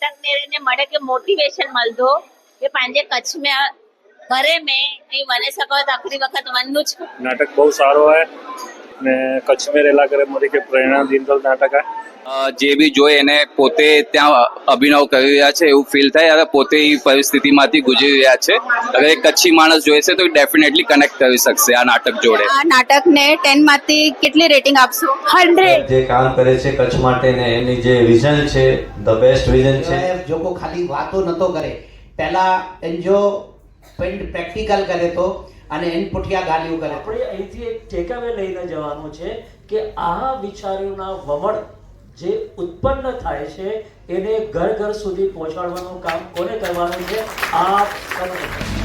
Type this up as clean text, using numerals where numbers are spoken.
नाटक ने मळे के मोटिवेशन मळतो के पांजे कच्छ में भरे में नहीं वने सको तो आखरी वखत वननु ज नाटक बहुत सारो है ने कच्छ में रेला करे मोरी के प्रेरणा दीनदल नाटक है જે બી જોઈ એને પોતે ત્યાં અભિનવ કરી રહ્યા છે એવું ફીલ થાય. હવે પોતે એ પરિસ્થિતિમાંથી ગુજરી રહ્યા છે. અગર એક કચ્છી માણસ જોઈશે તો ડેફિનેટલી કનેક્ટ કરી શકશે આ નાટક જોડે. આ નાટકને 10 માંથી કેટલી રેટિંગ આપશો? 100. જે કામ કરે છે કચ્છ માટે ને એની જે વિઝન છે ધ બેસ્ટ વિઝન છે. જો કો ખાલી વાતો નતો કરે, પહેલા એન્જો પ્રેક્ટિકલ કરે તો અને એન પુઠિયા ગાલીઓ કરે. આપણે અહીંથી એક ટેકઅવે લઈને જવાનું છે કે આ વિચારોના વમળ જે ઉત્પન્ન થાય છે એને ઘર ઘર સુધી પહોંચાડવાનું કામ કોને કરવાનું છે? આપ સૌને.